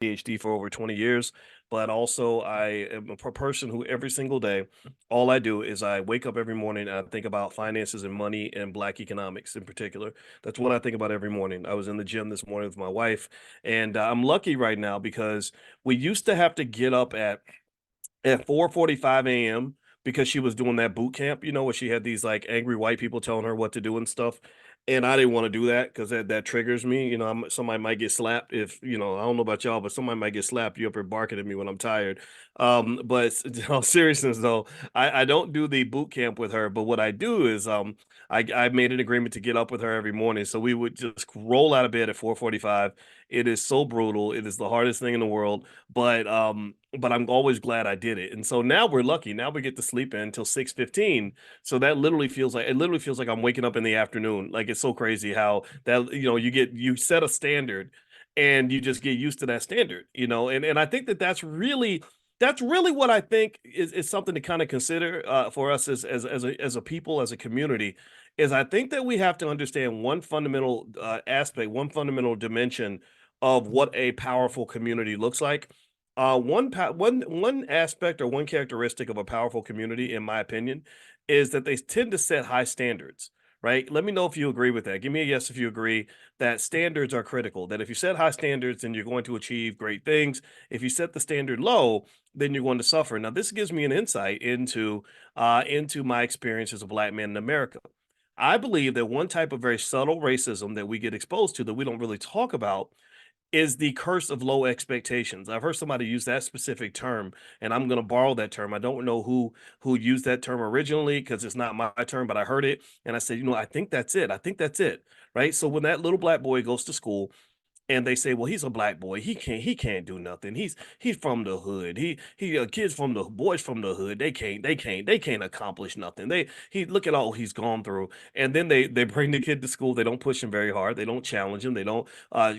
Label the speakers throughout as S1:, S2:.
S1: PhD for over 20 years, but also I am a person who every single day, all I do is I wake up every morning and I think about finances and money and Black economics in particular. That's what I think about every morning. I was in the gym this morning with my wife, and I'm lucky right now because we used to have to get up at 4:45 a.m. because she was doing that boot camp, where she had these like angry white people telling her what to do and stuff. And I didn't want to do that because that triggers me. Somebody might get slapped if, I don't know about y'all, but somebody might get slapped. You up here barking at me when I'm tired. But in all seriousness, though, I don't do the boot camp with her. But what I do is I made an agreement to get up with her every morning. So we would just roll out of bed at 4:45. It is so brutal. It is the hardest thing in the world. But I'm always glad I did it. And so now we're lucky. Now we get to sleep in until 6:15. So that literally feels like I'm waking up in the afternoon. Like it's so crazy how that you set a standard and you just get used to that standard. And I think that's really what I think is something to kind of consider for us as a people, as a community, is I think that we have to understand one fundamental aspect, one fundamental dimension of what a powerful community looks like. One aspect or one characteristic of a powerful community, in my opinion, is that they tend to set high standards. Right? Let me know if you agree with that. Give me a yes if you agree that standards are critical. That if you set high standards, then you're going to achieve great things. If you set the standard low, then you're going to suffer. Now, this gives me an insight into my experience as a Black man in America. I believe that one type of very subtle racism that we get exposed to that we don't really talk about is the curse of low expectations. I've heard somebody use that specific term, and I'm going to borrow that term. I don't know who used that term originally because it's not my term, but I heard it and I said, I think that's it. I think that's it. Right. So when that little Black boy goes to school and they say, "Well, he's a Black boy. He can't do nothing. He's from the hood. He kids from the boys from the hood. They can't accomplish nothing. He look at all he's gone through." And then they bring the kid to school. They don't push him very hard. They don't challenge him. They don't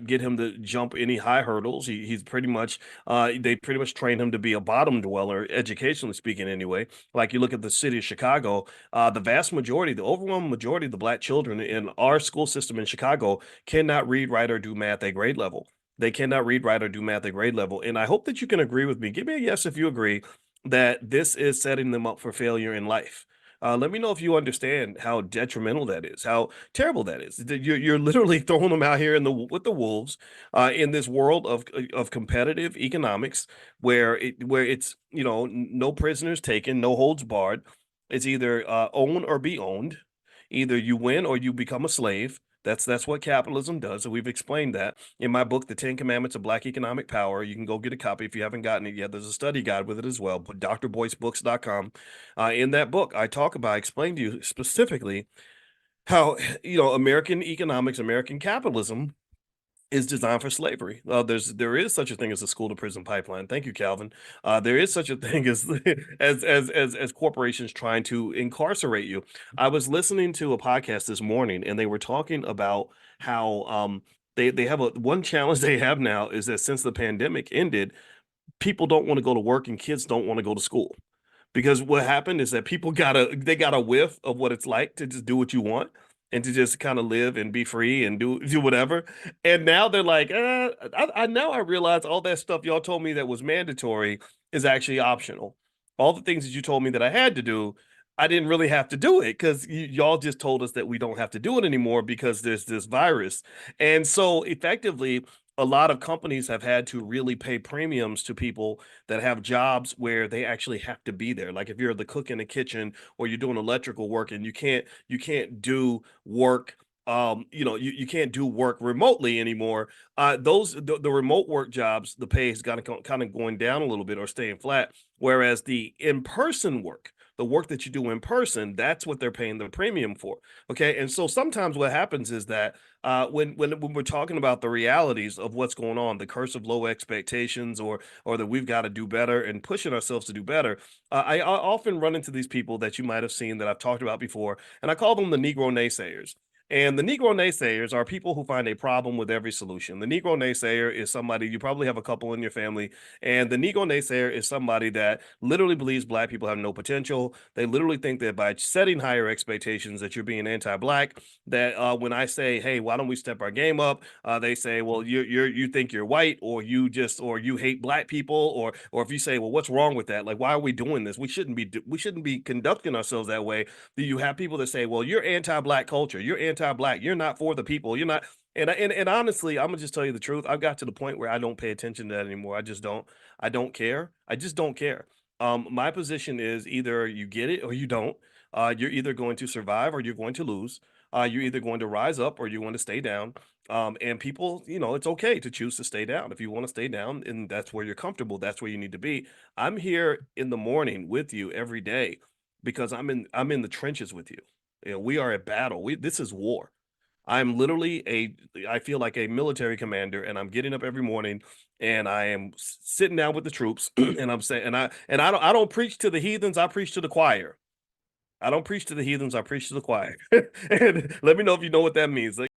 S1: get him to jump any high hurdles. He's pretty much they pretty much train him to be a bottom dweller, educationally speaking, anyway. Like you look at the city of Chicago, the vast majority, the overwhelming majority of the Black children in our school system in Chicago cannot read, write, or do math at grade level. They cannot read, write, or do math at grade level. And I hope that you can agree with me. Give me a yes if you agree that this is setting them up for failure in life. Let me know if you understand how detrimental that is, how terrible that is. That you're literally throwing them out here with the wolves in this world of competitive economics, where it's no prisoners taken, no holds barred. It's either own or be owned. Either you win or you become a slave. That's what capitalism does. So we've explained that in my book, The 10 Commandments of Black Economic Power. You can go get a copy if you haven't gotten it yet. There's a study guide with it as well, but drboycebooks.com. In that book, I explain to you specifically how, American economics, American capitalism is designed for slavery. There is such a thing as a school to prison pipeline. Thank you, Calvin. There is such a thing as as corporations trying to incarcerate you. I was listening to a podcast this morning, and they were talking about how they have one challenge they have now is that since the pandemic ended, people don't want to go to work and kids don't want to go to school because what happened is that people got a whiff of what it's like to just do what you want and to just kind of live and be free and do whatever. And now they're like, now I realize all that stuff y'all told me that was mandatory is actually optional. All the things that you told me that I had to do, I didn't really have to do it because y'all just told us that we don't have to do it anymore because there's this virus. And so effectively, a lot of companies have had to really pay premiums to people that have jobs where they actually have to be there. Like if you're the cook in the kitchen or you're doing electrical work and you can't do work you can't do work remotely anymore. The remote work jobs, the pay has got to kind of going down a little bit or staying flat, whereas the in-person work, the work that you do in person, that's what they're paying the premium for. Okay, and so sometimes what happens is that when we're talking about the realities of what's going on, the curse of low expectations, or that we've got to do better and pushing ourselves to do better, I often run into these people that you might have seen that I've talked about before, and I call them the Negro naysayers. And the Negro naysayers are people who find a problem with every solution. The Negro naysayer is somebody, you probably have a couple in your family, and the Negro naysayer is somebody that literally believes black people have no potential. They literally think that by setting higher expectations that you're being anti-black. That when I say, "Hey, why don't we step our game up?" They say, "Well, you think you're white, or or you hate black people, or if you say, well, what's wrong with that? Like, why are we doing this? We shouldn't be conducting ourselves that way." Do you have people that say, "Well, you're anti-black culture. You're anti-black. You're not for the people. You're not." And honestly, I'm gonna just tell you the truth. I've got to the point where I don't pay attention to that anymore. I just don't. I don't care. I just don't care. My position is either you get it or you don't. You're either going to survive or you're going to lose. You're either going to rise up or you want to stay down. And people, it's okay to choose to stay down. If you want to stay down and that's where you're comfortable, that's where you need to be. I'm here in the morning with you every day because I'm in the trenches with you. We are at battle. This is war. I'm literally I feel like a military commander, and I'm getting up every morning and I am sitting down with the troops and I'm saying and I don't preach to the heathens, I preach to the choir. I don't preach to the heathens, I preach to the choir. And let me know if you know what that means. Like